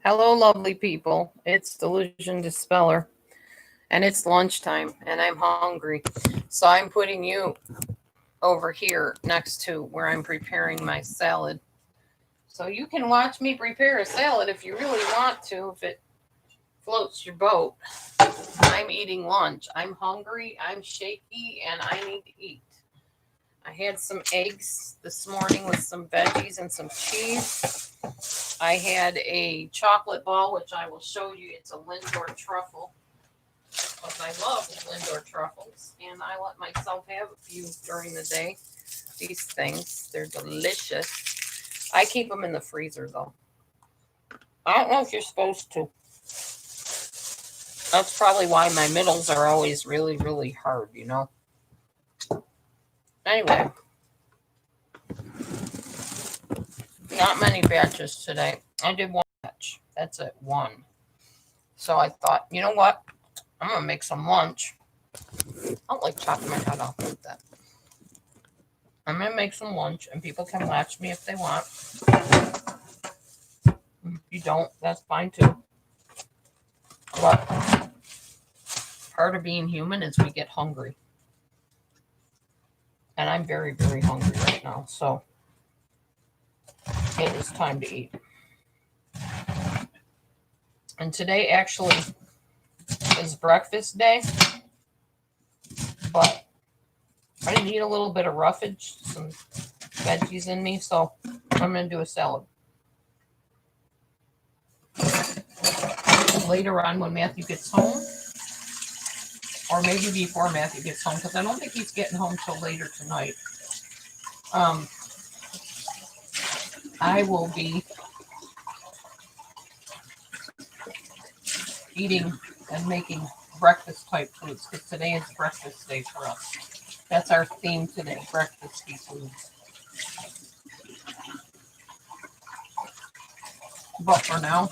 Hello, lovely people. It's Delusion Dispeller, and it's lunchtime, and I'm hungry. So I'm putting you over here next to where I'm preparing my salad. So you can watch me prepare a salad if you really want to, if it floats your boat. I'm eating lunch. I'm hungry, I'm shaky, and I need to eat. I had some eggs this morning with some veggies and some cheese. I had a chocolate ball, which I will show you. It's a Lindor truffle, because I love Lindor truffles, and I let myself have a few during the day. These things, they're delicious. I keep them in the freezer, though. I don't know if you're supposed to. That's probably why my middles are always really, really hard. Anyway, not many batches today. I did one batch. That's it, one. So I thought, you know what? I'm going to make some lunch. I don't like chopping my head off like that. I'm going to make some lunch, and people can watch me if they want. If you don't, that's fine too. But part of being human is we get hungry. And I'm very, very hungry right now. So it is time to eat. And today actually is breakfast day. But I need a little bit of roughage, some veggies in me. So I'm going to do a salad. Later on when Matthew gets home, or maybe before Matthew gets home, because I don't think he's getting home till later tonight. I will be eating and making breakfast type foods, because today is breakfast day for us. That's our theme today, breakfasty foods. But for now,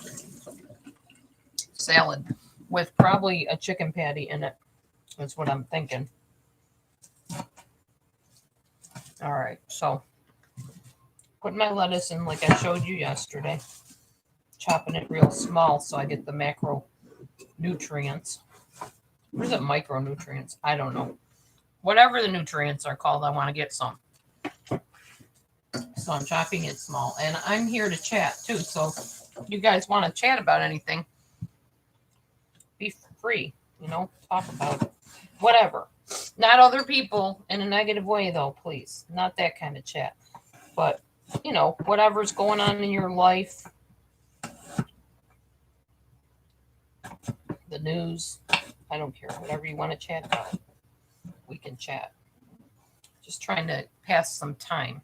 salad with probably a chicken patty in it. That's what I'm thinking. All right, so put my lettuce in like I showed you yesterday. Chopping it real small so I get the macronutrients. What is it, micronutrients? I don't know. Whatever the nutrients are called, I want to get some. So I'm chopping it small. And I'm here to chat too. So if you guys want to chat about anything, be free, talk about it. Whatever. Not other people in a negative way, though, please. Not that kind of chat. But, whatever's going on in your life, the news, I don't care. Whatever you want to chat about, we can chat. Just trying to pass some time.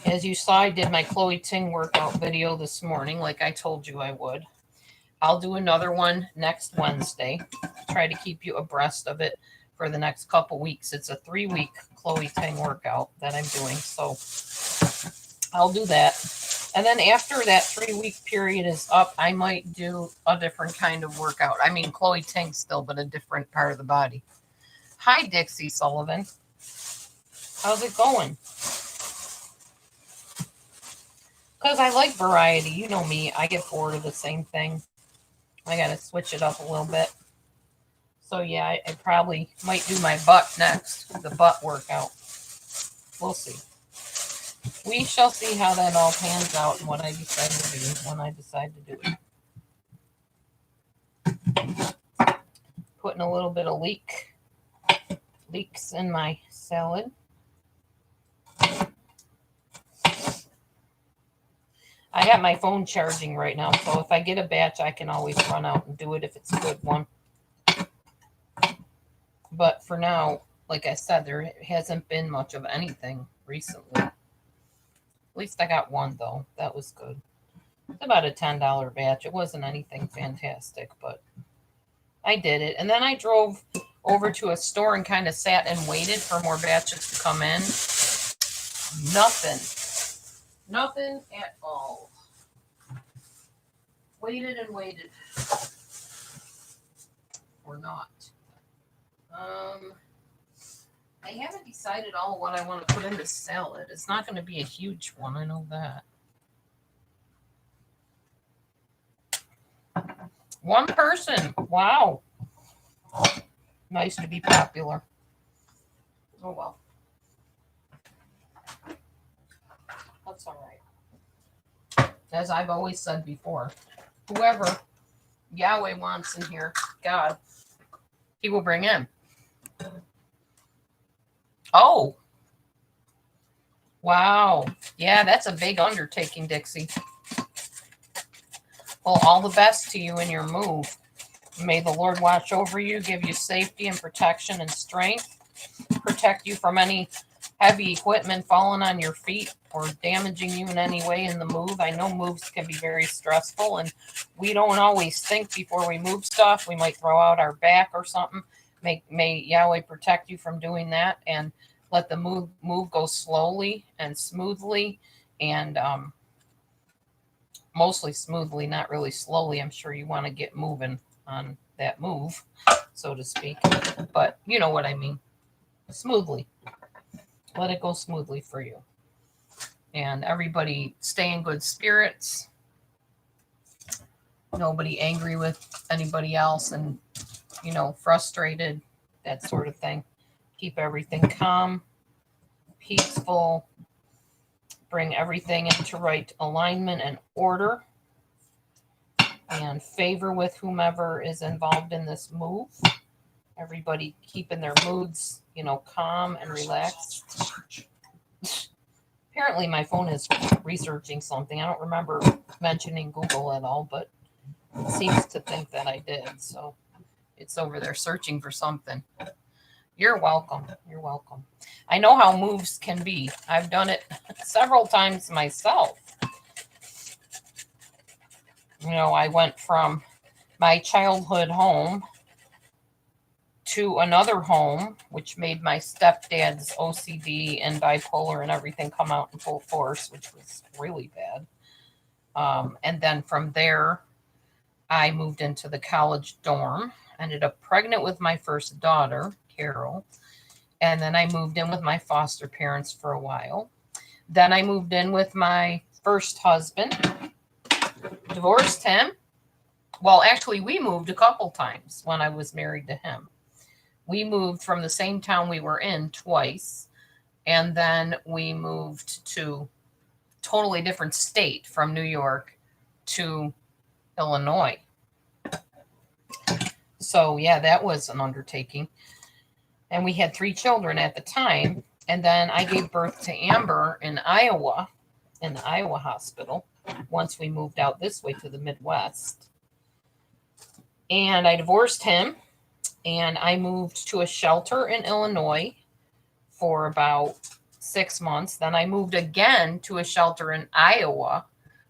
As you saw, I did my Chloe Ting workout video this morning, like I told you I would. I'll do another one next Wednesday. Try to keep you abreast of it for the next couple weeks. It's a 3-week Chloe Ting workout that I'm doing, so I'll do that. And then after that 3-week period is up, I might do a different kind of workout. I mean, Chloe Ting still, but a different part of the body. Hi, Dixie Sullivan. How's it going? Because I like variety. You know me. I get bored of the same thing. I got to switch it up a little bit. So, yeah, I probably might do my butt next. The butt workout. We'll see. We shall see how that all pans out and what I decide to do when I decide to do it. Putting a little bit of leeks in my salad. I have my phone charging right now, so if I get a batch, I can always run out and do it if it's a good one. But for now, like I said, there hasn't been much of anything recently. At least I got one, though. That was good. It's about a $10 batch. It wasn't anything fantastic, but I did it. And then I drove over to a store and kind of sat and waited for more batches to come in. Nothing. Nothing at all. Waited and waited. Or not. I haven't decided all what I want to put in this salad. It's not going to be a huge one. I know that. One person. Wow. Nice to be popular. Oh, well. That's all right. As I've always said before, whoever Yahweh wants in here, God, he will bring in. Oh. Wow. Yeah, that's a big undertaking, Dixie. Well, all the best to you in your move. May the Lord watch over you, give you safety and protection and strength, protect you from any heavy equipment falling on your feet or damaging you in any way in the move. I know moves can be very stressful, and we don't always think before we move stuff. We might throw out our back or something. May Yahweh protect you from doing that, and let the move go slowly and smoothly, and mostly smoothly, not really slowly. I'm sure you want to get moving on that move, so to speak, but you know what I mean. Smoothly. Let it go smoothly for you. And everybody stay in good spirits. Nobody angry with anybody else and, you know, frustrated, that sort of thing. Keep everything calm, peaceful. Bring everything into right alignment and order. And favor with whomever is involved in this move. Everybody keeping their moods, you know, calm and relaxed. Apparently my phone is researching something. I don't remember mentioning Google at all, but it seems to think that I did. So it's over there searching for something. You're welcome. You're welcome. I know how moves can be. I've done it several times myself. You know, I went from my childhood home to another home, which made my stepdad's OCD and bipolar and everything come out in full force, which was really bad. And then from there, I moved into the college dorm, ended up pregnant with my first daughter, Carol. And then I moved in with my foster parents for a while. Then I moved in with my first husband, divorced him. Well, actually, we moved a couple times when I was married to him. We moved from the same town we were in twice, and then we moved to totally different state from New York to Illinois. So, yeah, that was an undertaking. And we had 3 children at the time. And then I gave birth to Amber in Iowa, in the Iowa hospital, once we moved out this way to the Midwest. And I divorced him, and I moved to a shelter in Illinois for about 6 months. Then I moved again to a shelter in Iowa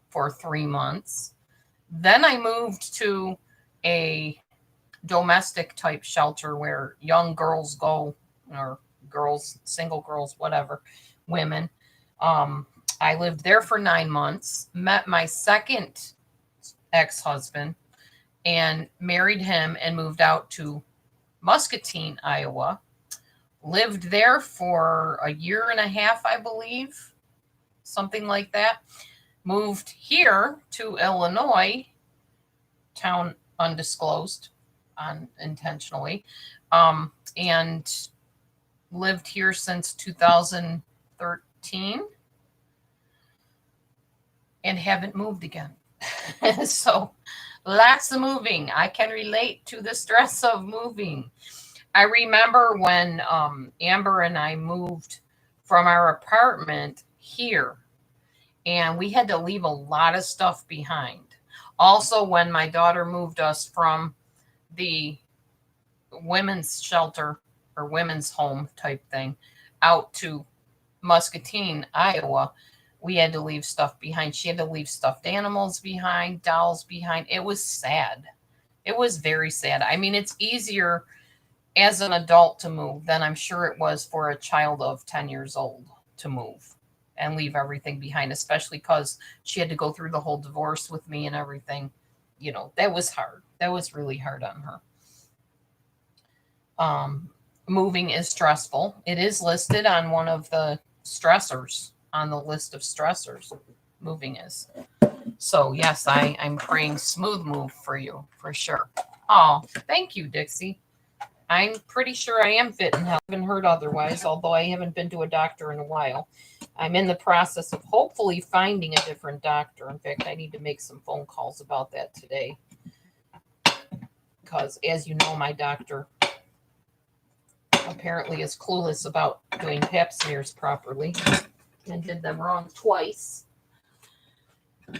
for 3 months. Then I moved to a domestic type shelter where young girls go, or girls, single girls, whatever, women. I lived there for 9 months, met my second ex-husband and married him and moved out to Muscatine, Iowa. Lived there for a year and a half, I believe, something like that. Moved here to Illinois, town undisclosed, unintentionally, and lived here since 2013 and haven't moved again. So lots of moving. I can relate to the stress of moving. I remember when Amber and I moved from our apartment here, and we had to leave a lot of stuff behind. Also, when my daughter moved us from the women's shelter or women's home type thing out to Muscatine, Iowa, we had to leave stuff behind. She had to leave stuffed animals behind, dolls behind. It was sad. It was very sad. I mean, it's easier as an adult to move than I'm sure it was for a child of 10 years old to move and leave everything behind, especially because she had to go through the whole divorce with me and everything. You know, that was hard. That was really hard on her. Moving is stressful. It is listed on one of the stressors on the list of stressors. Moving is. So yes, I'm praying smooth move for you, for sure. Oh, thank you, Dixie. I'm pretty sure I am fit and healthy. I haven't heard otherwise, although I haven't been to a doctor in a while. I'm in the process of hopefully finding a different doctor. In fact, I need to make some phone calls about that today. Because, as you know, my doctor apparently is clueless about doing pap smears properly and did them wrong twice.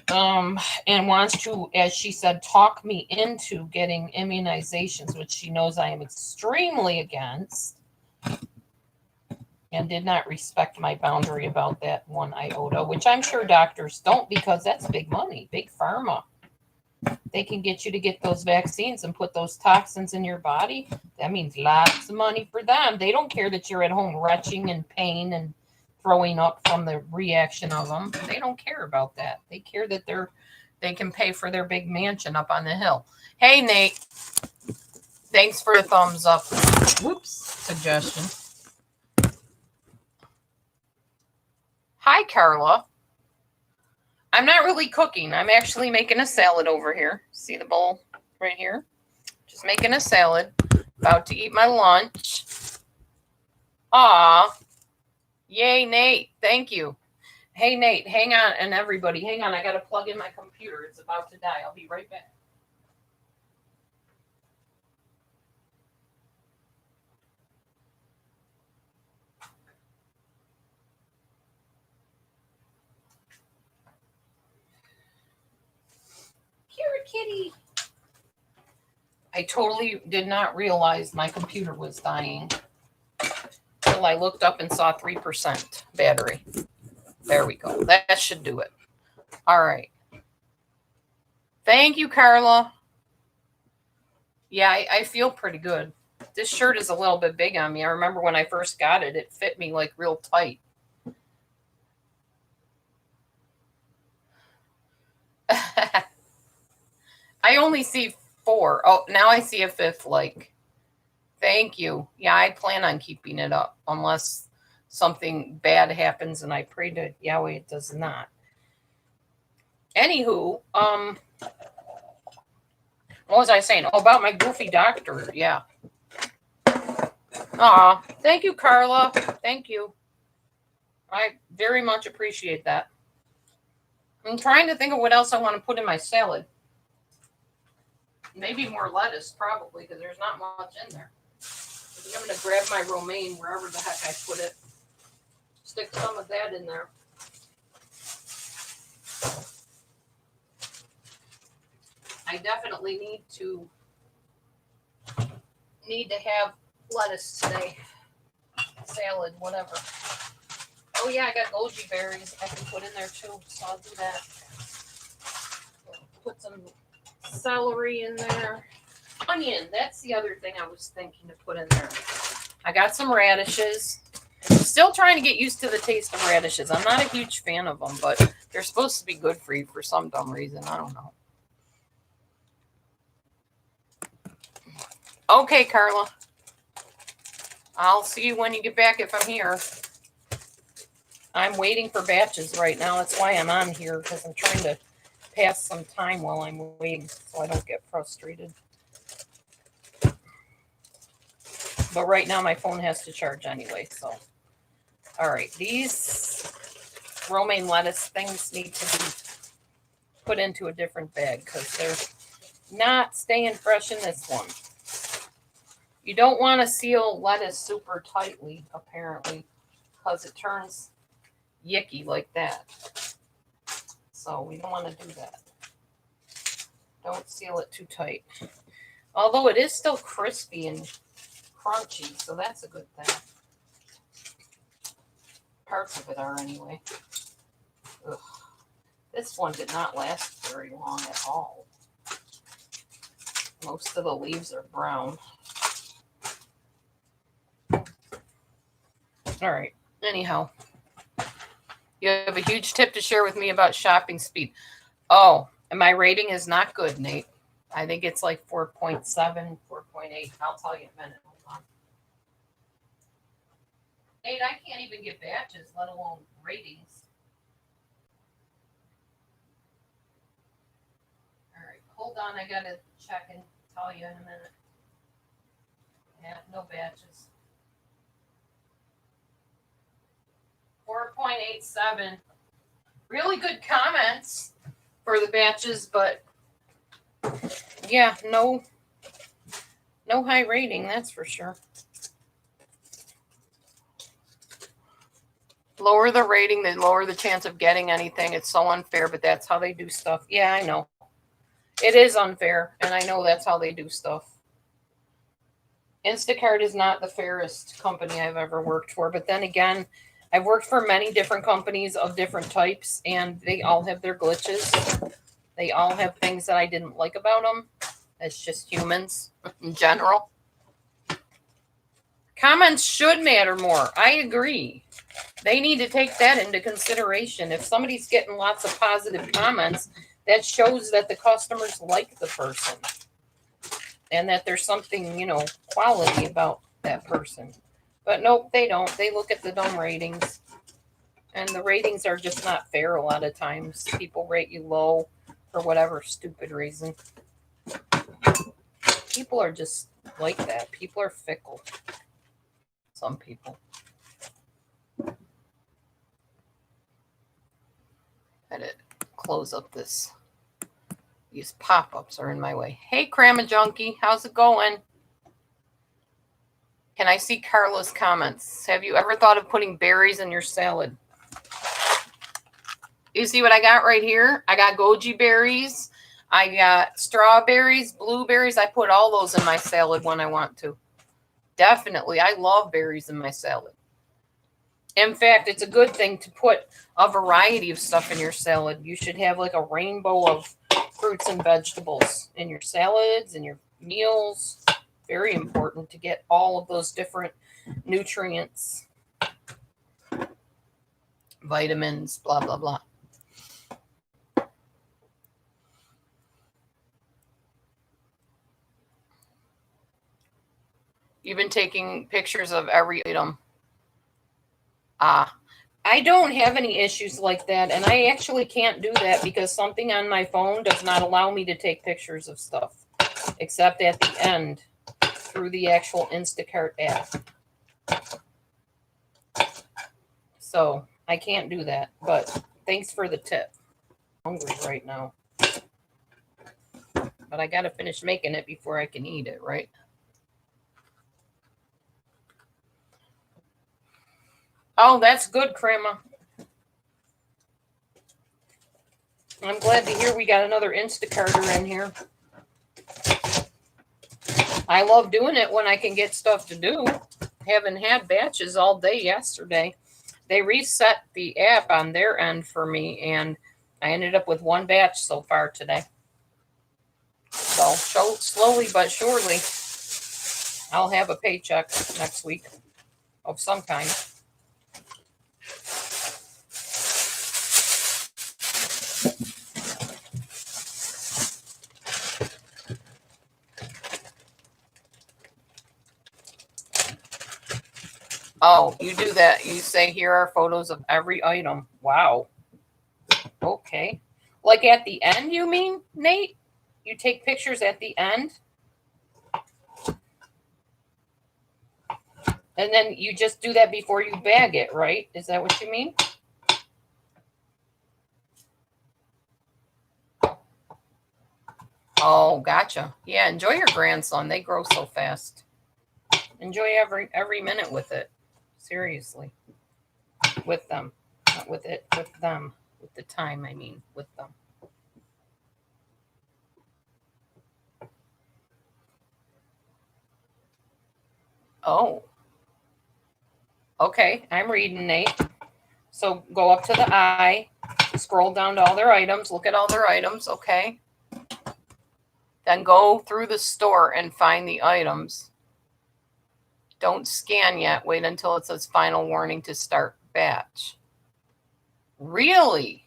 And wants to, as she said, talk me into getting immunizations, which she knows I am extremely against, and did not respect my boundary about that one iota, which I'm sure doctors don't, because that's big money, big pharma. They can get you to get those vaccines and put those toxins in your body. That means lots of money for them. They don't care that you're at home retching in pain and throwing up from the reaction of them. They don't care about that. They care that they can pay for their big mansion up on the hill. Hey, Nate. Thanks for the thumbs up. Whoops. Suggestion. Hi, Carla. I'm not really cooking. I'm actually making a salad over here. See the bowl right here? Just making a salad. About to eat my lunch. Aw. Yay, Nate. Thank you. Hey, Nate, hang on. And everybody, hang on. I got to plug in my computer. It's about to die. I'll be right back. Here, kitty. I totally did not realize my computer was dying until I looked up and saw 3% battery. There we go. That should do it. All right. Thank you, Carla. Yeah, I feel pretty good. This shirt is a little bit big on me. I remember when I first got it, it fit me like real tight. I only see 4. Oh, now I see a 5th like. Thank you. Yeah, I plan on keeping it up unless something bad happens, and I pray to Yahweh it does not. Anywho, what was I saying? Oh, about my goofy doctor. Yeah. Aw, thank you, Carla. Thank you. I very much appreciate that. I'm trying to think of what else I want to put in my salad. Maybe more lettuce, probably, because there's not much in there. I'm going to grab my romaine wherever the heck I put it. Stick some of that in there. I definitely need to have lettuce today. Salad, whatever. Oh yeah, I got goji berries I can put in there too, so I'll do that. Put some celery in there. Onion, that's the other thing I was thinking to put in there. I got some radishes. Still trying to get used to the taste of radishes. I'm not a huge fan of them, but they're supposed to be good for you for some dumb reason. I don't know. Okay, Carla. I'll see you when you get back if I'm here. I'm waiting for batches right now. That's why I'm on here, because I'm trying to pass some time while I'm waiting so I don't get frustrated. But right now my phone has to charge anyway, so. All right, these romaine lettuce things need to be put into a different bag because they're not staying fresh in this one. You don't want to seal lettuce super tightly, apparently, because it turns yicky like that. So we don't want to do that. Don't seal it too tight. Although it is still crispy and crunchy, so that's a good thing. Parts of it are anyway. Ugh. This one did not last very long at all. Most of the leaves are brown. All right. Anyhow, you have a huge tip to share with me about shopping speed. Oh, and my rating is not good, Nate. I think it's like 4.7, 4.8. I'll tell you in a minute. Hold on. Nate, I can't even get batches, let alone ratings. Hold on, I gotta check and tell you in a minute. Yeah, no batches. 4.87. Really good comments for the batches, but yeah, no high rating, that's for sure. Lower the rating, they lower the chance of getting anything. It's so unfair, but that's how they do stuff. Yeah, I know. It is unfair, and I know that's how they do stuff. Instacart is not the fairest company I've ever worked for, but then again, I've worked for many different companies of different types, and they all have their glitches. They all have things that I didn't like about them. It's just humans in general. Comments should matter more. I agree. They need to take that into consideration. If somebody's getting lots of positive comments, that shows that the customers like the person and that there's something, quality about that person. But nope, they don't. They look at the dumb ratings. And the ratings are just not fair a lot of times. People rate you low for whatever stupid reason. People are just like that. People are fickle. Some people. Had to close up this. These pop-ups are in my way. Hey, Cramma Junkie, how's it going? Can I see Carla's comments? Have you ever thought of putting berries in your salad? You see what I got right here? I got goji berries. I got strawberries, blueberries. I put all those in my salad when I want to. Definitely. I love berries in my salad. In fact, it's a good thing to put a variety of stuff in your salad. You should have like a rainbow of fruits and vegetables in your salads and your meals. Very important to get all of those different nutrients, vitamins, blah, blah, blah. You've been taking pictures of every item. I don't have any issues like that, and I actually can't do that because something on my phone does not allow me to take pictures of stuff, except at the end through the actual Instacart app. So I can't do that, but thanks for the tip. I'm hungry right now. But I got to finish making it before I can eat it, right? Oh, that's good, Crema. I'm glad to hear we got another Instacarter in here. I love doing it when I can get stuff to do. Haven't had batches all day yesterday. They reset the app on their end for me, and I ended up with one batch so far today. So slowly but surely, I'll have a paycheck next week of some kind. Oh, you do that. You say, here are photos of every item. Wow. Okay. Like at the end, you mean, Nate? You take pictures at the end? And then you just do that before you bag it, right? Is that what you mean? Oh, gotcha. Yeah, enjoy your grandson. They grow so fast. Enjoy every minute with it. Seriously. With them. Not with it, with them. With the time, I mean, with them. Oh. Okay, I'm reading, Nate. So go up to the I, scroll down to all their items, look at all their items, okay? Then go through the store and find the items. Don't scan yet. Wait until it says final warning to start batch. Really?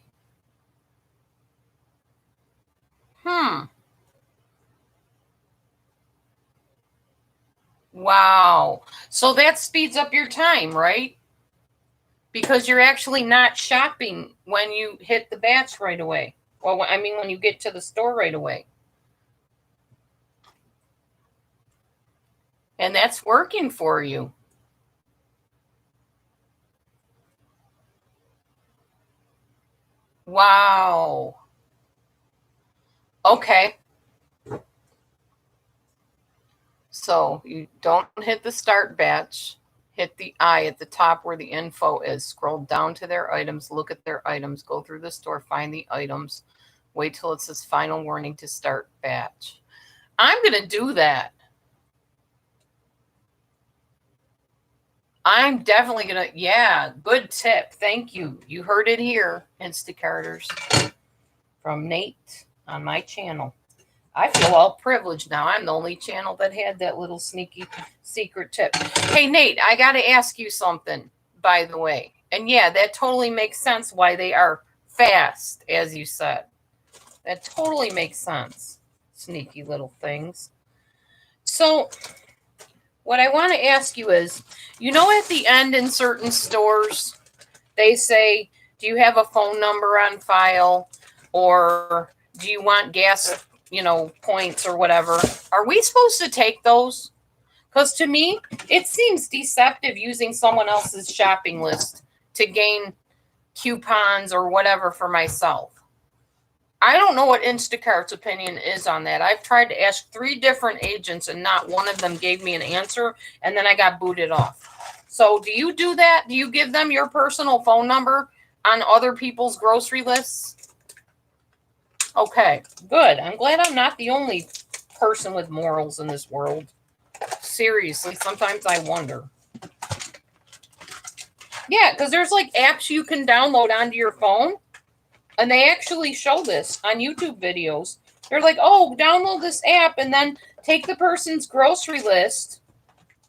Wow. So that speeds up your time, right? Because you're actually not shopping when you hit the batch right away. Well, I mean, when you get to the store right away. And that's working for you. Wow. Okay. So you don't hit the start batch. Hit the I at the top where the info is. Scroll down to their items. Look at their items. Go through the store. Find the items. Wait till it says final warning to start batch. I'm going to do that. I'm definitely going to. Yeah, good tip. Thank you. You heard it here, Instacarters, from Nate on my channel. I feel all privileged now. I'm the only channel that had that little sneaky secret tip. Hey, Nate, I got to ask you something, by the way. And yeah, that totally makes sense why they are fast, as you said. That totally makes sense. Sneaky little things. So what I want to ask you is, you know, at the end in certain stores, they say, do you have a phone number on file? Or do you want gas, points or whatever? Are we supposed to take those? Because to me, it seems deceptive using someone else's shopping list to gain coupons or whatever for myself. I don't know what Instacart's opinion is on that. I've tried to ask 3 different agents and not one of them gave me an answer, and then I got booted off. So do you do that? Do you give them your personal phone number on other people's grocery lists? Okay, good. I'm glad I'm not the only person with morals in this world. Seriously, sometimes I wonder. Yeah, because there's like apps you can download onto your phone. And they actually show this on YouTube videos. They're like, oh, download this app and then take the person's grocery list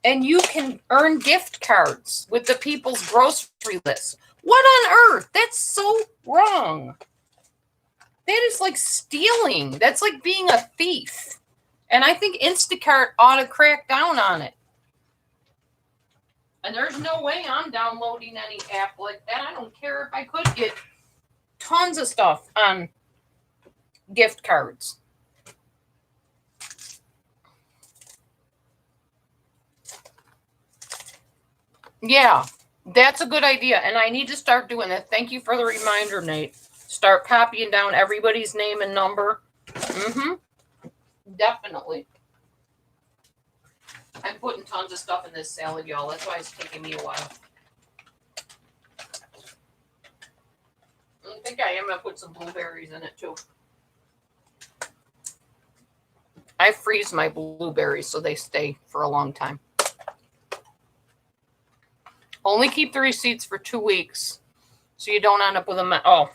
and you can earn gift cards with the people's grocery list. What on earth? That's so wrong. That is like stealing. That's like being a thief. And I think Instacart ought to crack down on it. And there's no way I'm downloading any app like that. I don't care if I could get tons of stuff on gift cards. Yeah, that's a good idea. And I need to start doing that. Thank you for the reminder, Nate. Start copying down everybody's name and number. Definitely. I'm putting tons of stuff in this salad, y'all. That's why it's taking me a while. I think I am going to put some blueberries in it, too. I freeze my blueberries so they stay for a long time. Only keep the receipts for 2 weeks so you don't end up with a... Oh,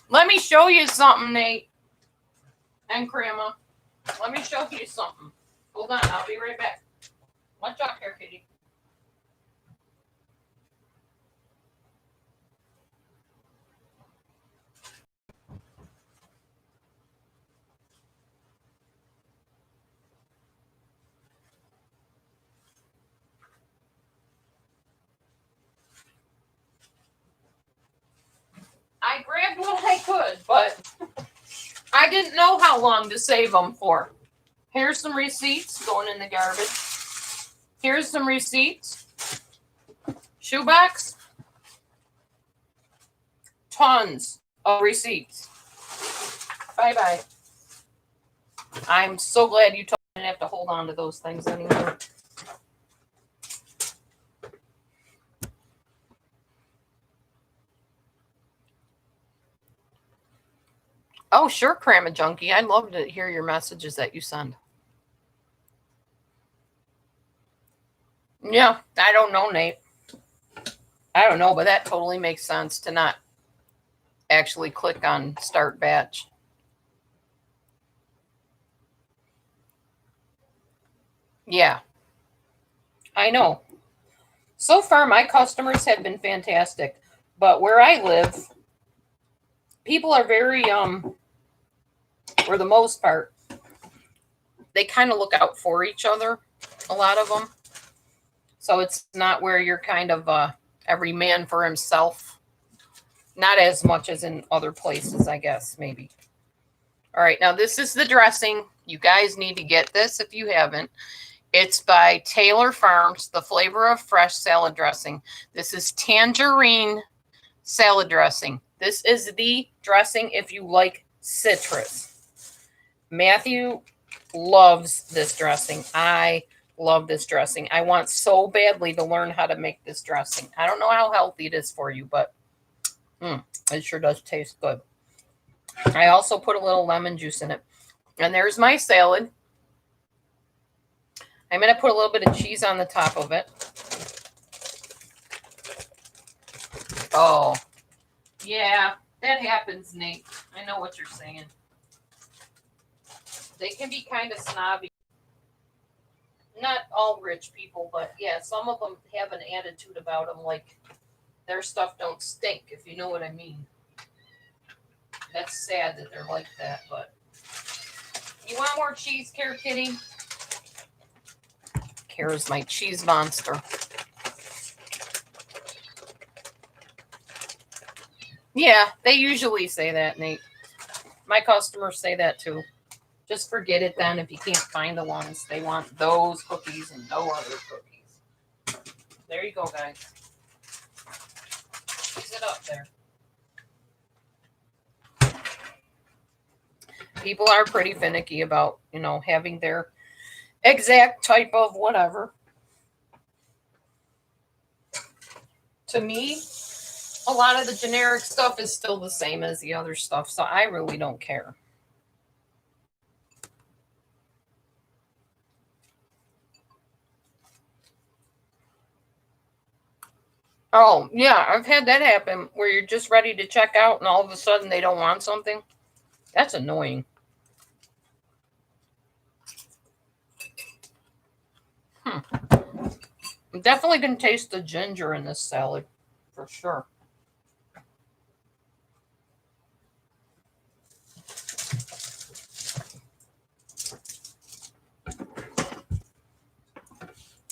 let me show you something, Nate and Grandma. Let me show you something. Hold on, I'll be right back. Watch out here, kitty. I grabbed what I could, but I didn't know how long to save them for. Here's some receipts going in the garbage. Here's some receipts. Shoebox. Tons of receipts. Bye-bye. I'm so glad you told me I didn't have to hold on to those things anymore. Oh, sure, Cram Junkie. I'd love to hear your messages that you send. Yeah, I don't know, Nate. I don't know, but that totally makes sense to not actually click on start batch. Yeah, I know. So far, my customers have been fantastic, but where I live, people are very, for the most part, they kind of look out for each other, a lot of them. So it's not where you're kind of every man for himself. Not as much as in other places, I guess, maybe. All right, now this is the dressing. You guys need to get this if you haven't. It's by Taylor Farms, the flavor of fresh salad dressing. This is tangerine salad dressing. This is the dressing if you like citrus. Matthew loves this dressing. I love this dressing. I want so badly to learn how to make this dressing. I don't know how healthy it is for you, but it sure does taste good. I also put a little lemon juice in it. And there's my salad. I'm going to put a little bit of cheese on the top of it. Oh, yeah, that happens, Nate. I know what you're saying. They can be kind of snobby. Not all rich people, but yeah, some of them have an attitude about them, like their stuff don't stink, if you know what I mean. That's sad that they're like that, but you want more cheese, Care Kitty? Care's my cheese monster. Yeah, they usually say that, Nate. My customers say that too. Just forget it then if you can't find the ones. They want those cookies and no other cookies. There you go, guys. Mix it up there. People are pretty finicky about, having their exact type of whatever. To me, a lot of the generic stuff is still the same as the other stuff, so I really don't care. Oh, yeah, I've had that happen where you're just ready to check out and all of a sudden they don't want something. That's annoying. I'm definitely going to taste the ginger in this salad for sure.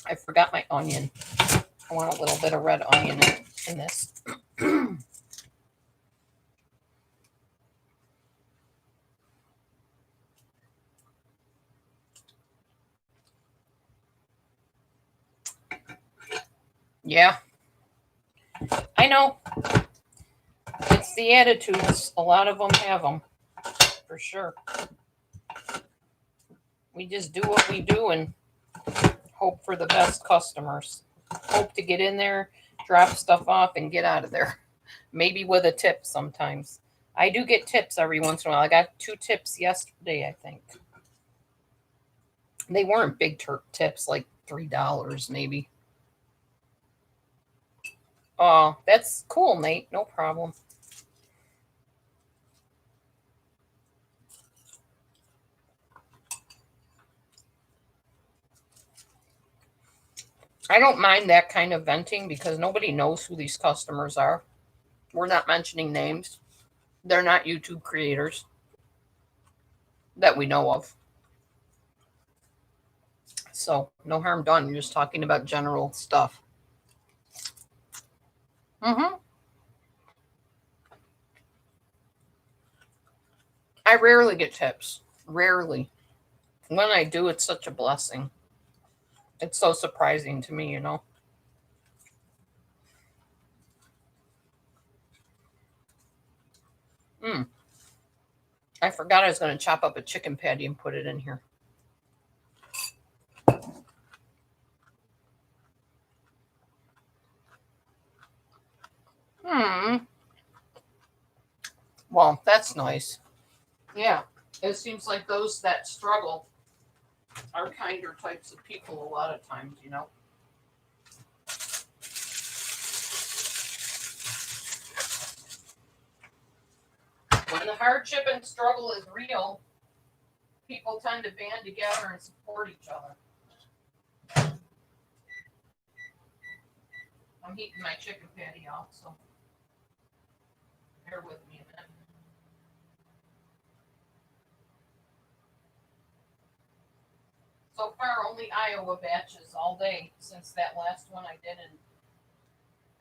I forgot my onion. I want a little bit of red onion in this. Yeah, I know. It's the attitudes. A lot of them have them, for sure. We just do what we do and hope for the best customers. Hope to get in there, drop stuff off, and get out of there. Maybe with a tip sometimes. I do get tips every once in a while. I got 2 tips yesterday, I think. They weren't big tips, like $3 maybe. Oh, that's cool, Nate. No problem. I don't mind that kind of venting because nobody knows who these customers are. We're not mentioning names. They're not YouTube creators that we know of. So, no harm done. You're just talking about general stuff. I rarely get tips. Rarely. When I do, it's such a blessing. It's so surprising to me. I forgot I was going to chop up a chicken patty and put it in here. Well, that's nice. Yeah. It seems like those that struggle are kinder types of people a lot of times. When the hardship and struggle is real, people tend to band together and support each other. I'm heating my chicken patty off, so bear with me a minute. So far, only Iowa batches all day since that last one I did in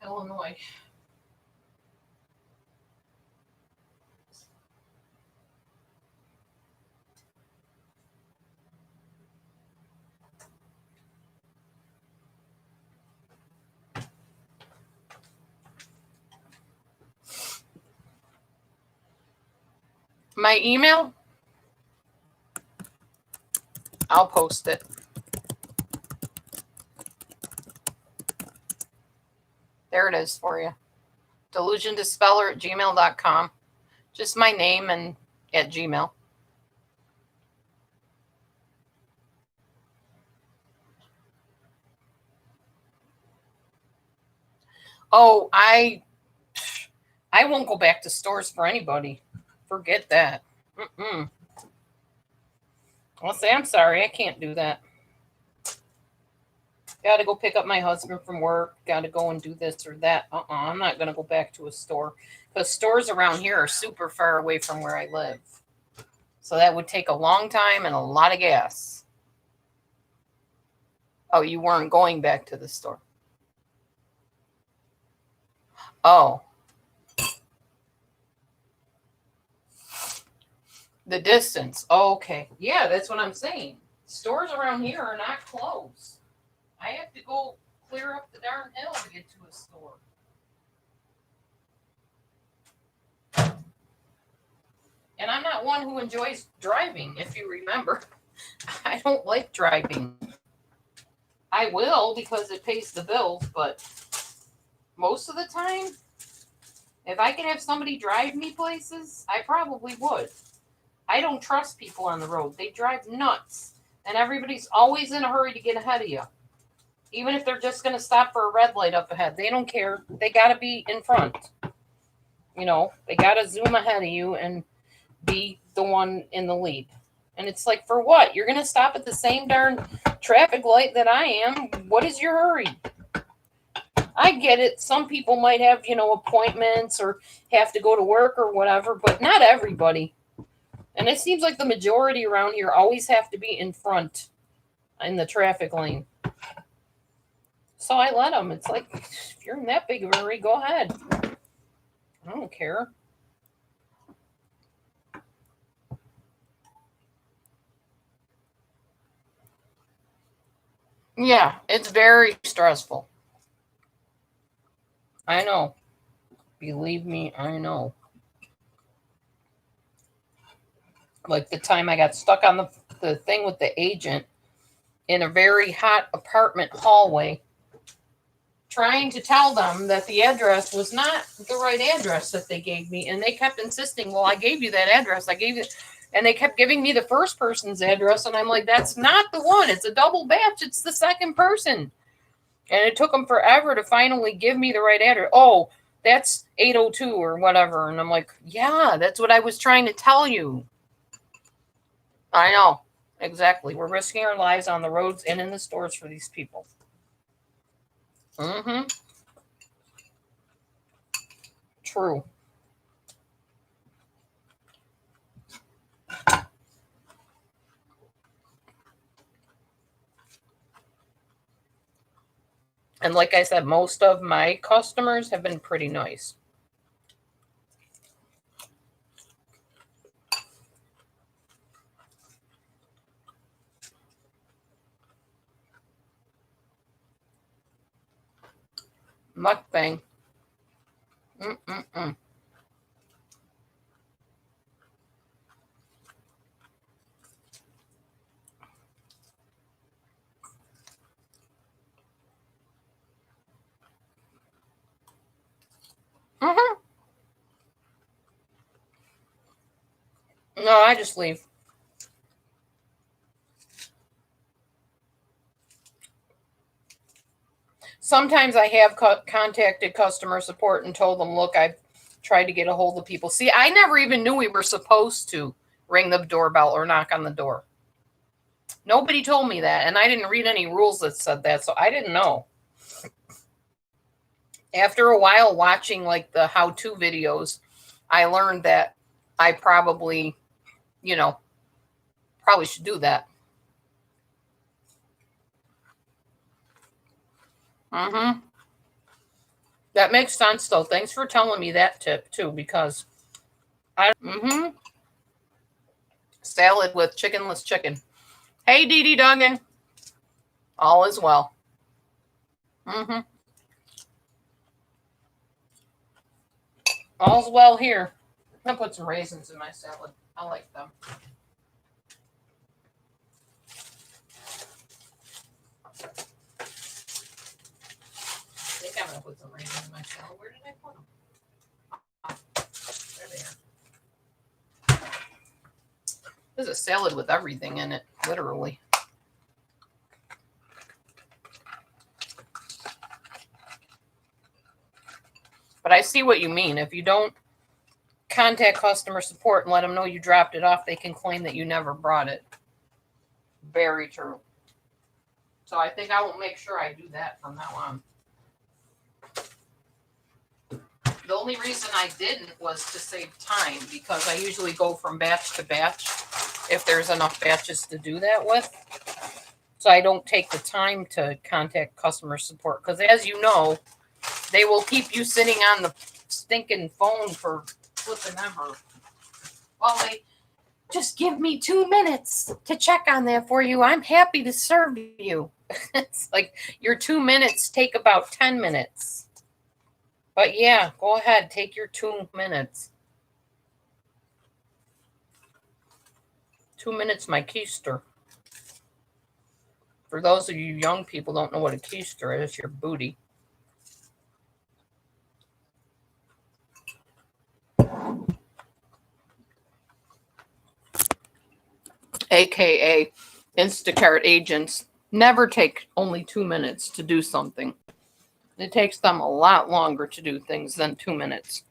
Illinois. My email? I'll post it. There it is for you. DelusionDispeller@gmail.com. Just my name and at Gmail. Oh, I won't go back to stores for anybody. Forget that. I'll say, I'm sorry, I can't do that. Got to go pick up my husband from work. Got to go and do this or that. I'm not going to go back to a store. Because stores around here are super far away from where I live. So that would take a long time and a lot of gas. Oh, you weren't going back to the store. Oh. The distance. Oh, okay. Yeah, that's what I'm saying. Stores around here are not close. I have to go clear up the darn hill to get to a store. And I'm not one who enjoys driving, if you remember. I don't like driving. I will because it pays the bills, but most of the time, if I could have somebody drive me places, I probably would. I don't trust people on the road. They drive nuts. And everybody's always in a hurry to get ahead of you. Even if they're just going to stop for a red light up ahead. They don't care. They got to be in front. You know, they got to zoom ahead of you and be the one in the lead. And it's like, for what? You're going to stop at the same darn traffic light that I am. What is your hurry? I get it. Some people might have, appointments or have to go to work or whatever, but not everybody. And it seems like the majority around here always have to be in front in the traffic lane. So I let them. It's like, if you're in that big of a hurry, go ahead. I don't care. Yeah, it's very stressful. I know. Believe me, I know. Like the time I got stuck on the thing with the agent in a very hot apartment hallway, trying to tell them that the address was not the right address that they gave me. And they kept insisting, well, I gave you that address. And they kept giving me the first person's address. And I'm like, that's not the one. It's a double batch. It's the second person. And it took them forever to finally give me the right address. Oh, that's 802 or whatever. And I'm like, yeah, that's what I was trying to tell you. I know. Exactly. We're risking our lives on the roads and in the stores for these people. Mm-hmm. True. And like I said, most of my customers have been pretty nice. Mukbang. Mm-mm-mm. Mm-hmm. No, I just leave. Sometimes I have contacted customer support and told them, look, I've tried to get a hold of people. See, I never even knew we were supposed to ring the doorbell or knock on the door. Nobody told me that, and I didn't read any rules that said that, so I didn't know. After a while watching like the how-to videos, I learned that I probably should do that. Mm-hmm. That makes sense, though. Thanks for telling me that tip, too, because mm-hmm. Salad with chickenless chicken. Hey, Dee Dee Duggan. All is well. Mm-hmm. All's well here. I'll put some raisins in my salad. I like them. I think I'm going to put some raisins in my salad. Where did I put them? There they are. There's a salad with everything in it, literally. But I see what you mean. If you don't contact customer support and let them know you dropped it off, they can claim that you never brought it. Very true. So I think I will make sure I do that from now on. The only reason I didn't was to save time, because I usually go from batch to batch if there's enough batches to do that with. So I don't take the time to contact customer support, because as you know, they will keep you sitting on the stinking phone for flipping ever. Well, they just give me 2 minutes to check on that for you. I'm happy to serve you. It's like your 2 minutes take about 10 minutes. But yeah, go ahead, take your 2 minutes. 2 minutes, my keister. For those of you young people don't know what a keister is, your booty. AKA Instacart agents never take only 2 minutes to do something. It takes them a lot longer to do things than 2 minutes.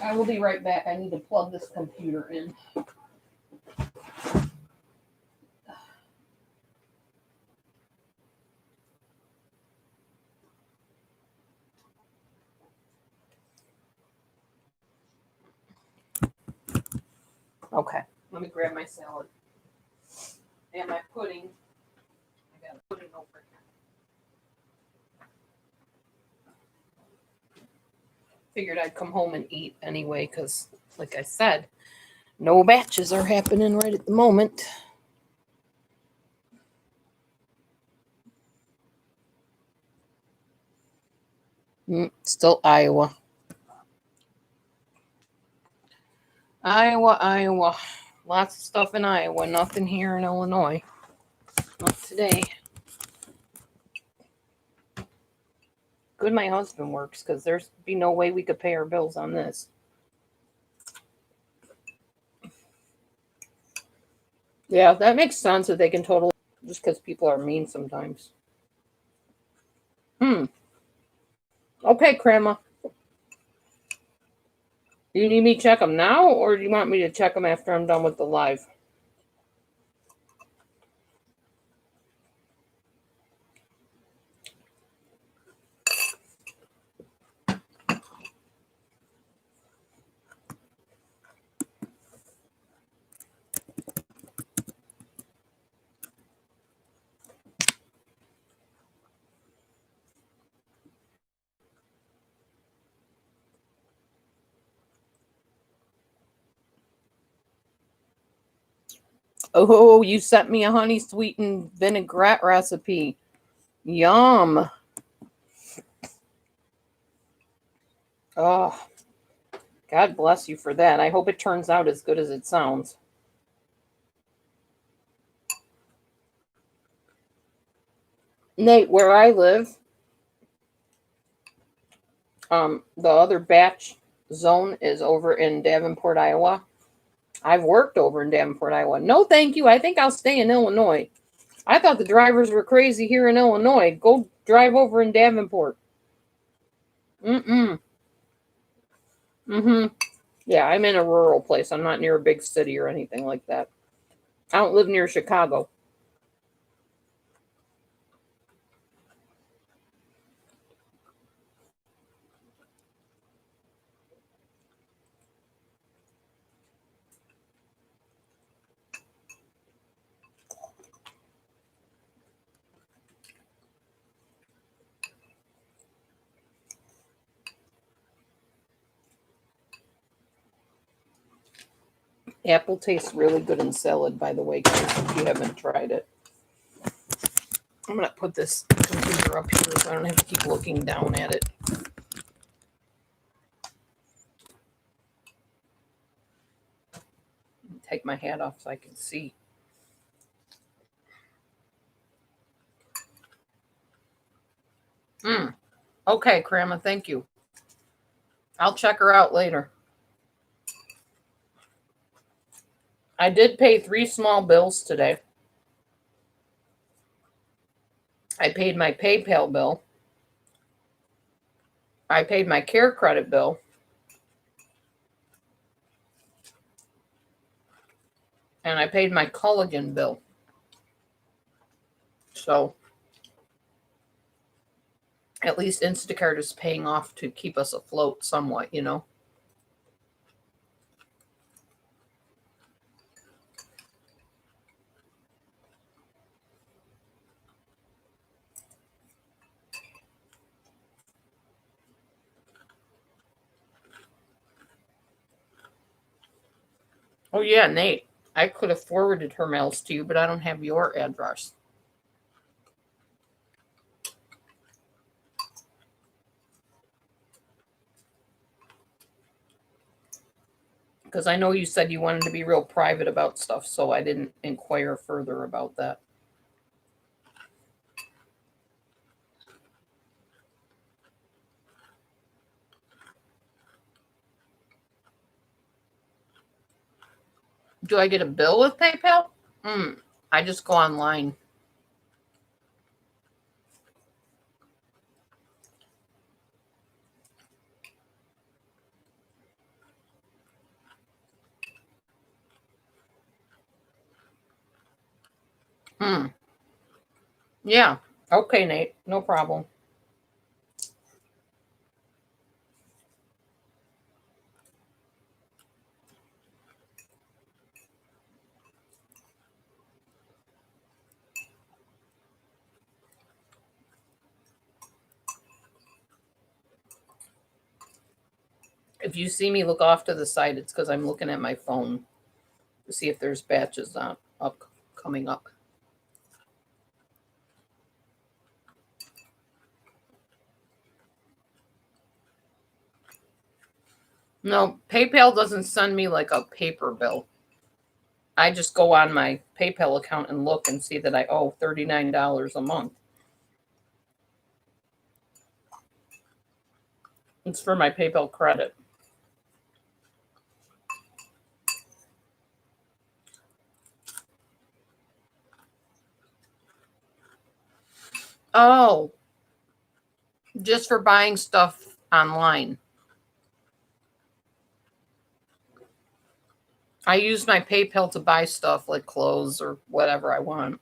I will be right back. I need to plug this computer in. Okay, let me grab my salad and my pudding. I got pudding over here. Figured I'd come home and eat anyway, because, like I said, no batches are happening right at the moment. Still Iowa. Iowa. Lots of stuff in Iowa. Nothing here in Illinois. Not today. Good my husband works, because there's be no way we could pay our bills on this. Yeah, that makes sense that they can totally, just because people are mean sometimes. Okay, Grandma. Do you need me to check them now, or do you want me to check them after I'm done with the live? Oh, you sent me a honey sweetened vinaigrette recipe. Yum. Oh, God bless you for that. I hope it turns out as good as it sounds. Nate, where I live, the other batch zone is over in Davenport, Iowa. I've worked over in Davenport, Iowa. No, thank you. I think I'll stay in Illinois. I thought the drivers were crazy here in Illinois. Go drive over in Davenport. Yeah, I'm in a rural place. I'm not near a big city or anything like that. I don't live near Chicago. Apple tastes really good in salad, by the way, guys, if you haven't tried it. I'm going to put this computer up here so I don't have to keep looking down at it. Take my hat off so I can see. Okay, Grandma, thank you. I'll check her out later. I did pay 3 small bills today. I paid my PayPal bill. I paid my Care Credit bill. And I paid my Culligan bill. So at least Instacart is paying off to keep us afloat somewhat, you know. Oh, yeah, Nate. I could have forwarded her mails to you, but I don't have your address. Because I know you said you wanted to be real private about stuff, so I didn't inquire further about that. Do I get a bill with PayPal? I just go online. Yeah. Okay, Nate. No problem. If you see me look off to the side, it's because I'm looking at my phone to see if there's batches coming up. No, PayPal doesn't send me like a paper bill. I just go on my PayPal account and look and see that I owe $39 a month. It's for my PayPal credit. Oh, just for buying stuff online. I use my PayPal to buy stuff like clothes or whatever I want.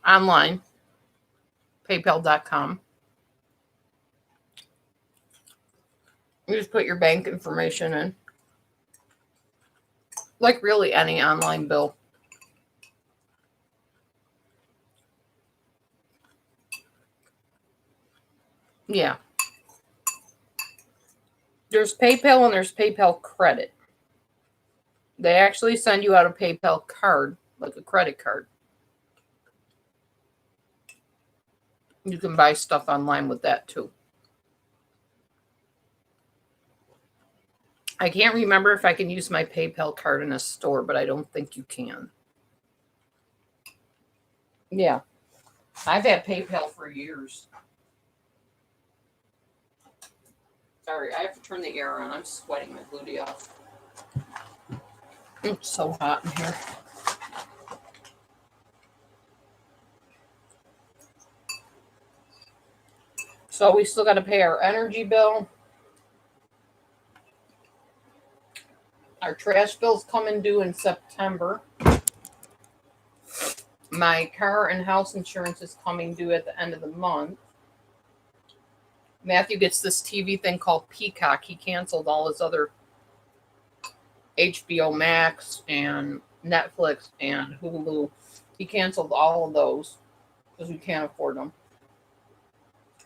Online. PayPal.com. You just put your bank information in. Like really any online bill. Yeah. There's PayPal and there's PayPal credit. They actually send you out a PayPal card, like a credit card. You can buy stuff online with that too. I can't remember if I can use my PayPal card in a store, but I don't think you can. Yeah. I've had PayPal for years. Sorry, I have to turn the air on. I'm sweating my booty off. It's so hot in here. So we still got to pay our energy bill. Our trash bill's coming due in September. My car and house insurance is coming due at the end of the month. Matthew gets this TV thing called Peacock. He canceled all his other HBO Max and Netflix and Hulu. He canceled all of those because we can't afford them.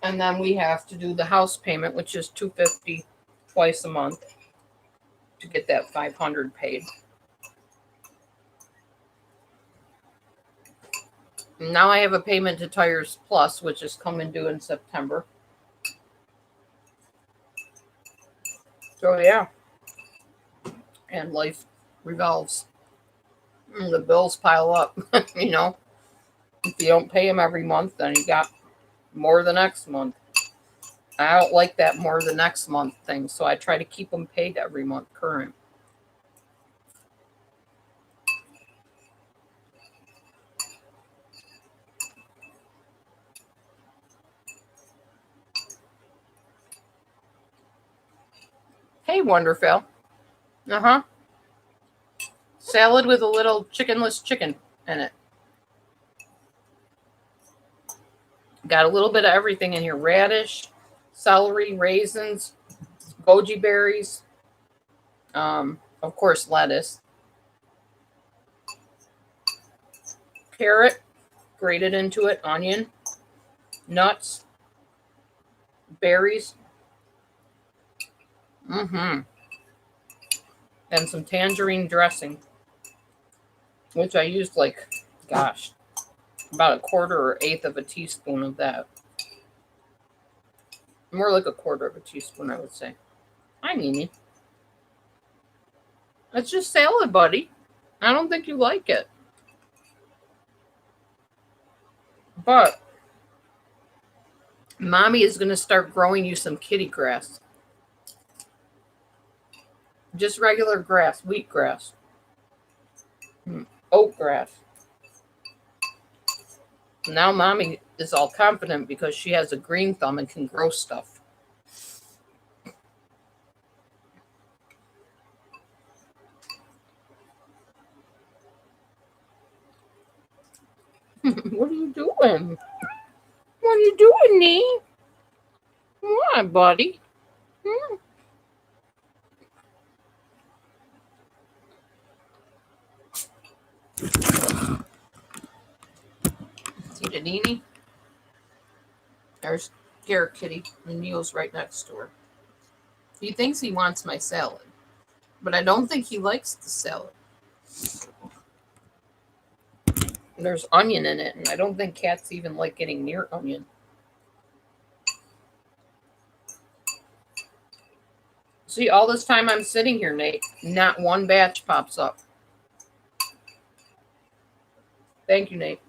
And then we have to do the house payment, which is $250 twice a month to get that $500 paid. Now I have a payment to Tires Plus, which is coming due in September. So yeah. And life revolves. And the bills pile up. You know, if you don't pay them every month, then you got more the next month. I don't like that more the next month thing, so I try to keep them paid every month current. Hey, Wonderfell. Uh-huh. Salad with a little chickenless chicken in it. Got a little bit of everything in here. Radish, celery, raisins, goji berries, of course, lettuce, carrot, grated into it, onion, nuts, berries, and some tangerine dressing, which I used like, gosh, about a quarter or eighth of a teaspoon of that. More like a quarter of a teaspoon, I would say. Hi, Nini. It's just salad, buddy. I don't think you like it. But Mommy is going to start growing you some kitty grass. Just regular grass, wheatgrass, oat grass. Now Mommy is all confident because she has a green thumb and can grow stuff. What are you doing? What are you doing, Nee? Why, buddy? See the Nini? There's Garrett Kitty, and Neil's right next to her. He thinks he wants my salad, but I don't think he likes the salad. There's onion in it, and I don't think cats even like getting near onion. See, all this time I'm sitting here, Nate, not one batch pops up. Thank you, Nate.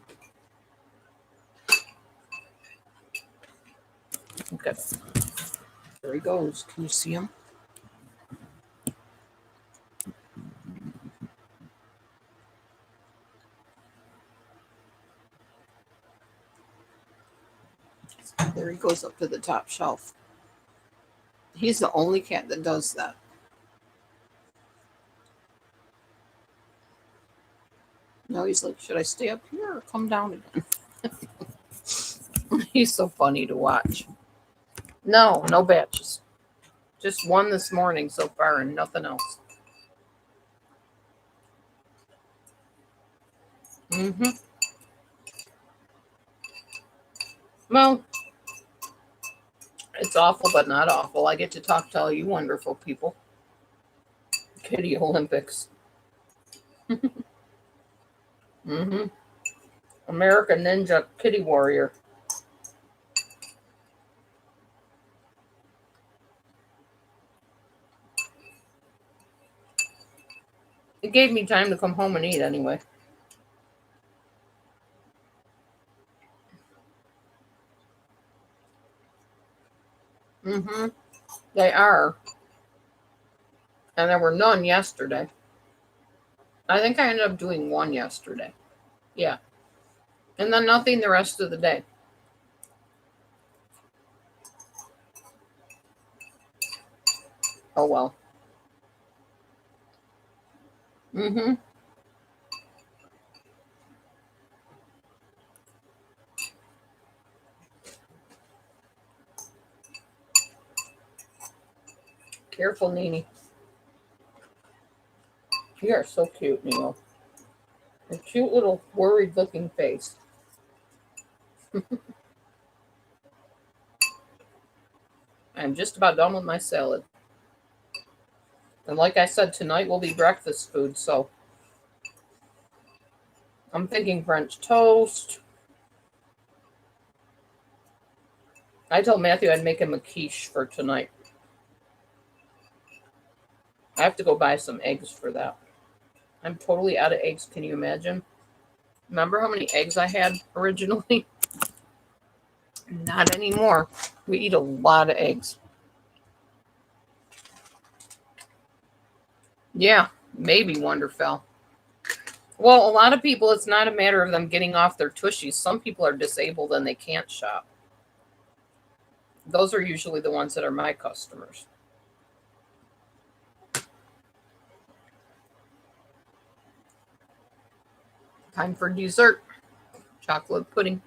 Okay. There he goes. Can you see him? There he goes up to the top shelf. He's the only cat that does that. Now he's like, should I stay up here or come down again? He's so funny to watch. No batches. Just one this morning so far and nothing else. Well, it's awful, but not awful. I get to talk to all you wonderful people. Kitty Olympics. American Ninja Kitty Warrior. It gave me time to come home and eat anyway. They are. And there were none yesterday. I think I ended up doing one yesterday. Yeah. And then nothing the rest of the day. Oh, well. Careful, Nini. You are so cute, Neil. A cute little worried looking face. I'm just about done with my salad. And like I said, tonight will be breakfast food, so I'm thinking French toast, I told Matthew I'd make him a quiche for tonight. I have to go buy some eggs for that. I'm totally out of eggs. Can you imagine? Remember how many eggs I had originally? Not anymore. We eat a lot of eggs. Yeah, maybe Wonderfell. Well, a lot of people, it's not a matter of them getting off their tushies. Some people are disabled and they can't shop. Those are usually the ones that are my customers. Time for dessert. Chocolate pudding.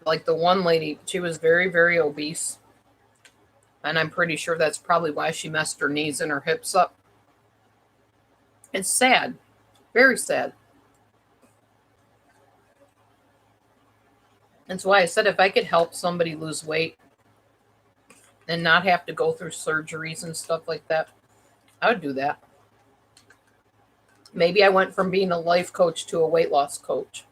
Like the one lady, she was very, very obese. And I'm pretty sure that's probably why she messed her knees and her hips up. It's sad. Very sad. That's why I said if I could help somebody lose weight and not have to go through surgeries and stuff like that, I would do that. Maybe I went from being a life coach to a weight loss coach.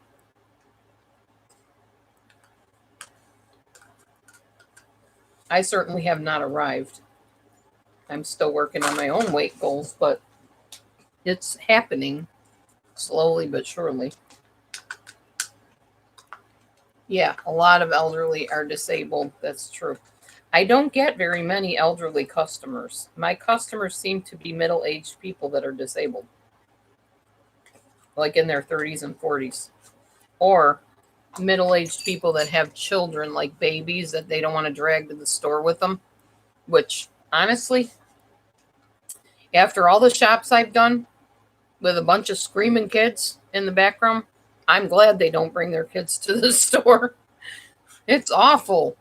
I certainly have not arrived. I'm still working on my own weight goals, but it's happening slowly but surely. Yeah, a lot of elderly are disabled. That's true. I don't get very many elderly customers. My customers seem to be middle-aged people that are disabled, like in their 30s and 40s, or middle-aged people that have children, like babies, that they don't want to drag to the store with them, which, honestly, after all the shops I've done with a bunch of screaming kids in the background, I'm glad they don't bring their kids to the store. It's awful.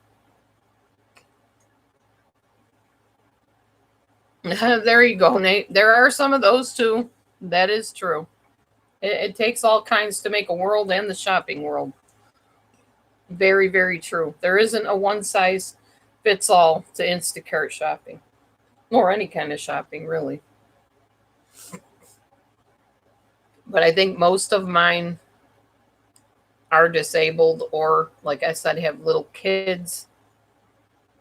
There you go, Nate. There are some of those too. That is true. It takes all kinds to make a world and the shopping world. Very, very true. There isn't a one size fits all to Instacart shopping or any kind of shopping, really. But I think most of mine are disabled or, like I said, have little kids.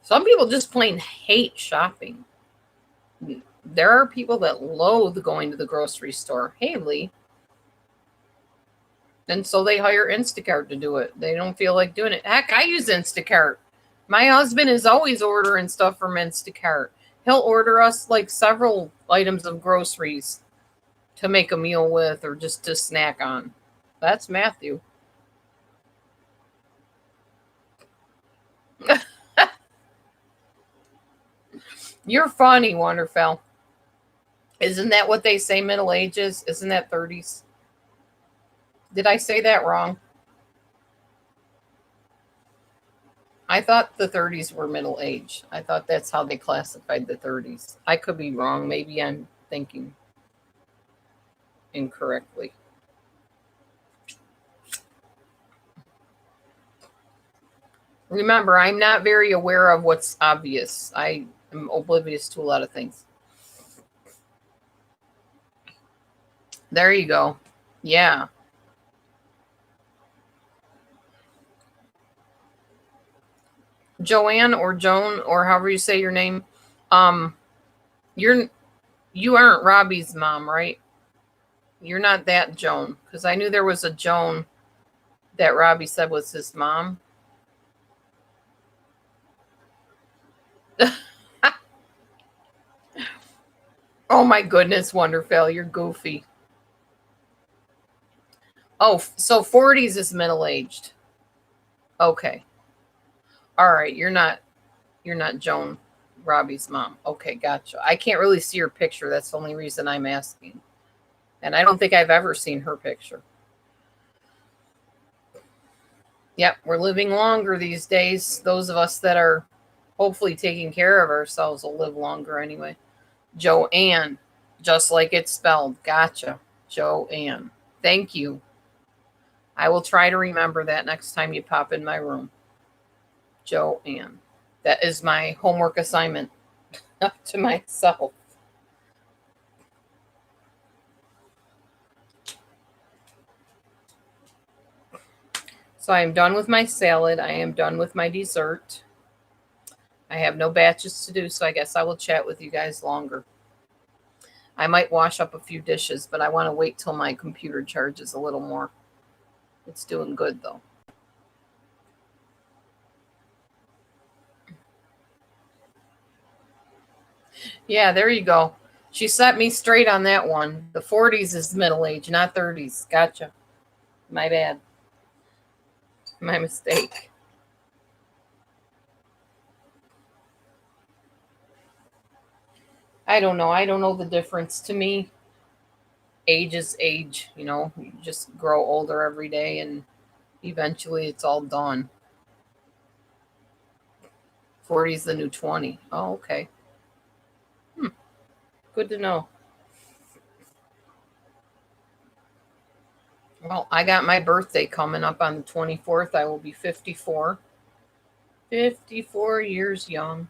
Some people just plain hate shopping. There are people that loathe going to the grocery store. Haley. And so they hire Instacart to do it. They don't feel like doing it. Heck, I use Instacart. My husband is always ordering stuff from Instacart. He'll order us like several items of groceries to make a meal with or just to snack on. That's Matthew. You're funny, Wonderfell. Isn't that what they say middle ages? Isn't that 30s? Did I say that wrong? I thought the 30s were middle age. I thought that's how they classified the 30s. I could be wrong. Maybe I'm thinking incorrectly. Remember, I'm not very aware of what's obvious. I am oblivious to a lot of things. There you go. Yeah. Joanne or Joan or however you say your name. Um, you aren't Robbie's mom, right? You're not that Joan, because I knew there was a Joan that Robbie said was his mom. Oh my goodness, Wonderfell, you're goofy. Oh, so 40s is middle aged. Okay. All right, you're not Joan, Robbie's mom. Okay, gotcha. I can't really see her picture. That's the only reason I'm asking. And I don't think I've ever seen her picture. Yep, we're living longer these days. Those of us that are hopefully taking care of ourselves will live longer anyway. Joanne, just like it's spelled. Gotcha. Joanne. Thank you. I will try to remember that next time you pop in my room. Joanne. That is my homework assignment to myself. So I am done with my salad. I am done with my dessert. I have no batches to do, so I guess I will chat with you guys longer. I might wash up a few dishes, but I want to wait till my computer charges a little more. It's doing good, though. Yeah, there you go. She set me straight on that one. The 40s is middle age, not 30s. Gotcha. My bad. My mistake. I don't know. I don't know the difference. To me, age is age. You just grow older every day and eventually it's all done. 40 is the new 20. Oh, okay. Good to know. Well, I got my birthday coming up on the 24th. I will be 54. 54 years young.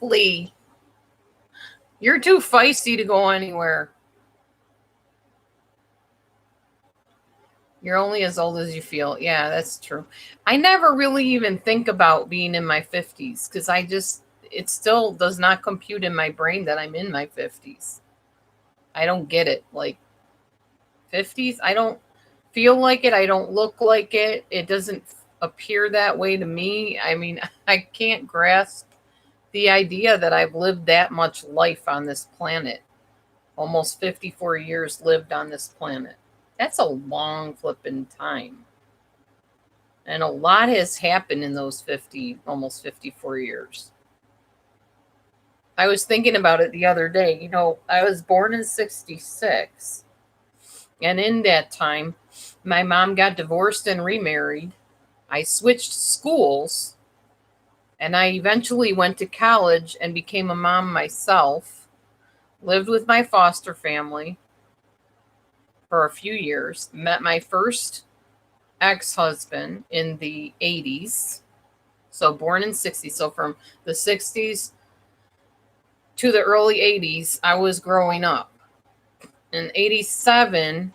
Lee, you're too feisty to go anywhere. You're only as old as you feel. Yeah, that's true. I never really even think about being in my 50s because it still does not compute in my brain that I'm in my 50s. I don't get it. Like 50s, I don't feel like it. I don't look like it. It doesn't appear that way to me. I mean, I can't grasp the idea that I've lived that much life on this planet. Almost 54 years lived on this planet. That's a long flipping time. And a lot has happened in those almost 54 years. I was thinking about it the other day. I was born in 66. And in that time, my mom got divorced and remarried. I switched schools. And I eventually went to college and became a mom myself. Lived with my foster family for a few years. Met my first ex-husband in the 80s. So born in 60. So from the 60s to the early 80s, I was growing up. In 87,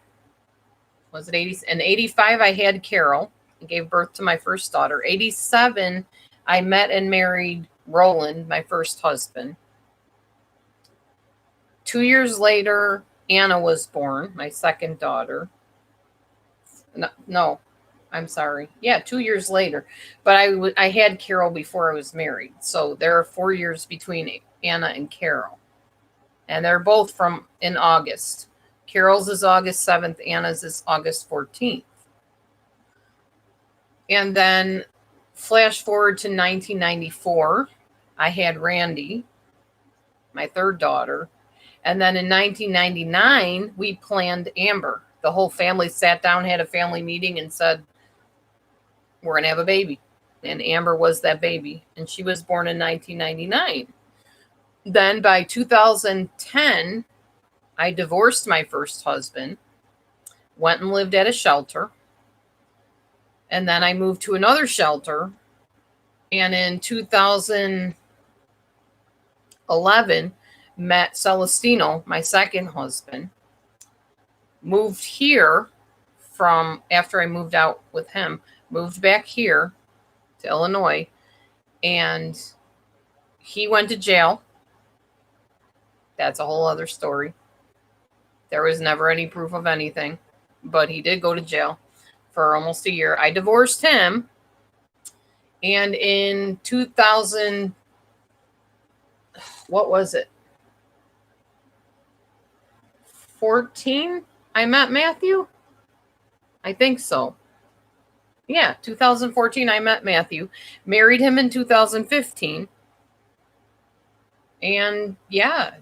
was it 80? In 85, I had Carol. I gave birth to my first daughter. 87, I met and married Roland, my first husband. 2 years later, Anna was born, my second daughter. No, I'm sorry. Yeah, 2 years later. But I had Carol before I was married. So there are 4 years between Anna and Carol. And they're both from in August. Carol's is August 7th. Anna's is August 14th. And then flash forward to 1994. I had Randy, my third daughter. And then in 1999, we planned Amber. The whole family sat down, had a family meeting, and said, we're going to have a baby. And Amber was that baby. And she was born in 1999. Then by 2010, I divorced my first husband, went and lived at a shelter. And then I moved to another shelter. And in 2011, met Celestino, my second husband. Moved here from after I moved out with him, moved back here to Illinois, and he went to jail. That's a whole other story. There was never any proof of anything, but he did go to jail for almost a year. I divorced him, and in 2000, what was it? 14, I met Matthew. I think so. Yeah, 2014, I met Matthew. Married him in 2015. And yeah,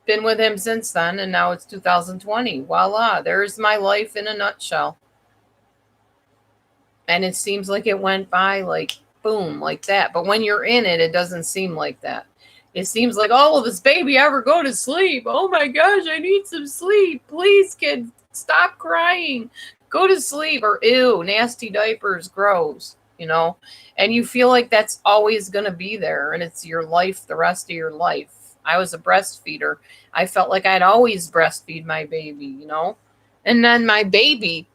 been with him since then, and now it's 2020. Voila, there's my life in a nutshell. And it seems like it went by like boom, like that. But when you're in it, it doesn't seem like that. It seems like, oh, will this baby ever go to sleep? Oh my gosh, I need some sleep. Please, kid, stop crying. Go to sleep. Or ew, nasty diapers, gross, And you feel like that's always going to be there. And it's your life, the rest of your life. I was a breastfeeder. I felt like I'd always breastfeed my baby, you know? And then my baby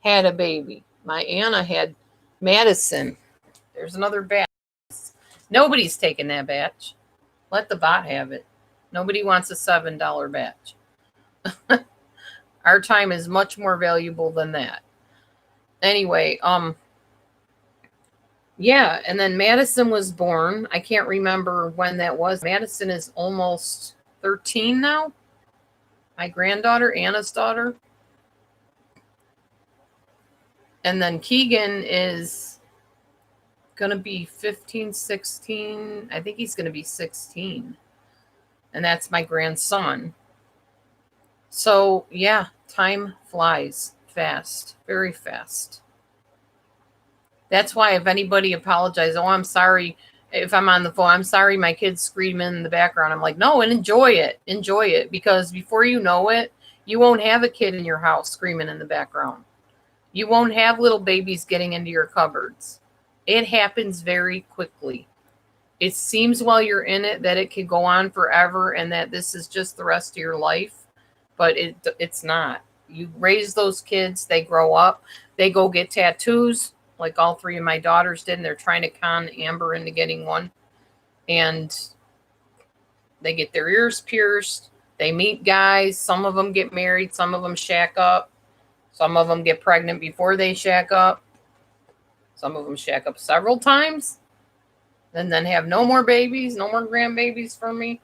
had a baby. My Anna had Madison. There's another batch. Nobody's taking that batch. Let the bot have it. Nobody wants a $7 batch. Our time is much more valuable than that. Anyway, yeah, and then Madison was born. I can't remember when that was. Madison is almost 13 now. My granddaughter, Anna's daughter. And then Keegan is going to be 15, 16. I think he's going to be 16. And that's my grandson. So, yeah, time flies fast, very fast. That's why if anybody apologizes, oh, I'm sorry if I'm on the phone, I'm sorry my kid's screaming in the background. I'm like, no, and enjoy it. Enjoy it. Because before you know it, you won't have a kid in your house screaming in the background. You won't have little babies getting into your cupboards. It happens very quickly. It seems while you're in it that it could go on forever and that this is just the rest of your life. But it's not. You raise those kids, they grow up, they go get tattoos, like all three of my daughters did, and they're trying to con Amber into getting one. And they get their ears pierced, they meet guys, some of them get married, some of them shack up, some of them get pregnant before they shack up, some of them shack up several times, and then have no more babies, no more grandbabies for me.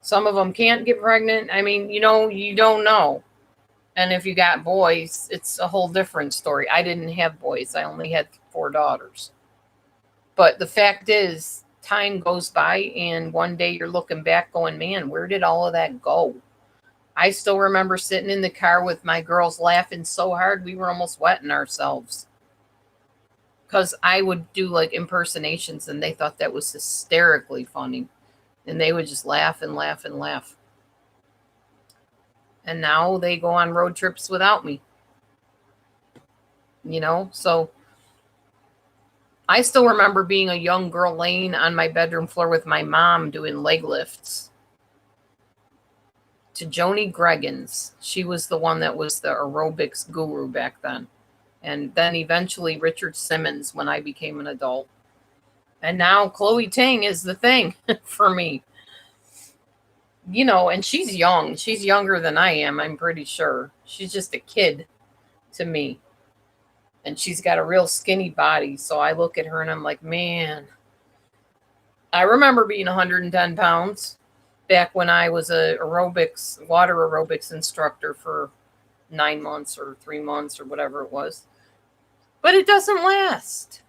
Some of them can't get pregnant. I mean, you know, you don't know. And if you got boys, it's a whole different story. I didn't have boys. I only had 4 daughters. But the fact is, time goes by, and one day you're looking back going, man, where did all of that go? I still remember sitting in the car with my girls laughing so hard we were almost wetting ourselves. Because I would do like impersonations, and they thought that was hysterically funny. And they would just laugh and laugh and laugh. And now they go on road trips without me. You know, so I still remember being a young girl laying on my bedroom floor with my mom doing leg lifts to Joni Greggins. She was the one that was the aerobics guru back then. And then eventually Richard Simmons when I became an adult. And now Chloe Ting is the thing for me. You know, and she's young. She's younger than I am, I'm pretty sure. She's just a kid to me. And she's got a real skinny body. So I look at her and I'm like, man. I remember being 110 pounds back when I was a water aerobics instructor for 9 months or 3 months or whatever it was. But it doesn't last.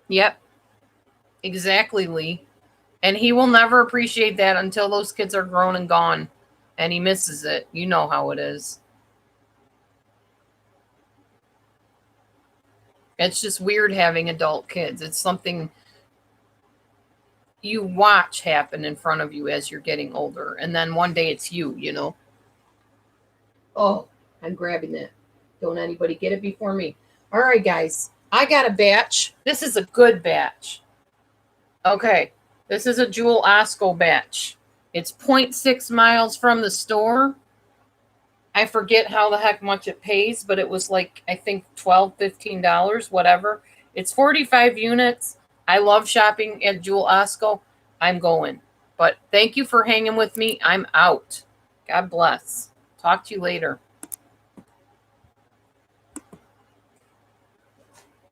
Yep. Exactly, Lee. And he will never appreciate that until those kids are grown and gone. And he misses it. You know how it is. It's just weird having adult kids. It's something you watch happen in front of you as you're getting older. And then one day it's you, you know. Oh, I'm grabbing that. Don't anybody get it before me. All right, guys. I got a batch. This is a good batch. Okay. This is a Jewel Osco batch. It's 0.6 miles from the store. I forget how the heck much it pays, but it was like, I think $12, $15, whatever. It's 45 units. I love shopping at Jewel Osco. I'm going. But thank you for hanging with me. I'm out. God bless. Talk to you later.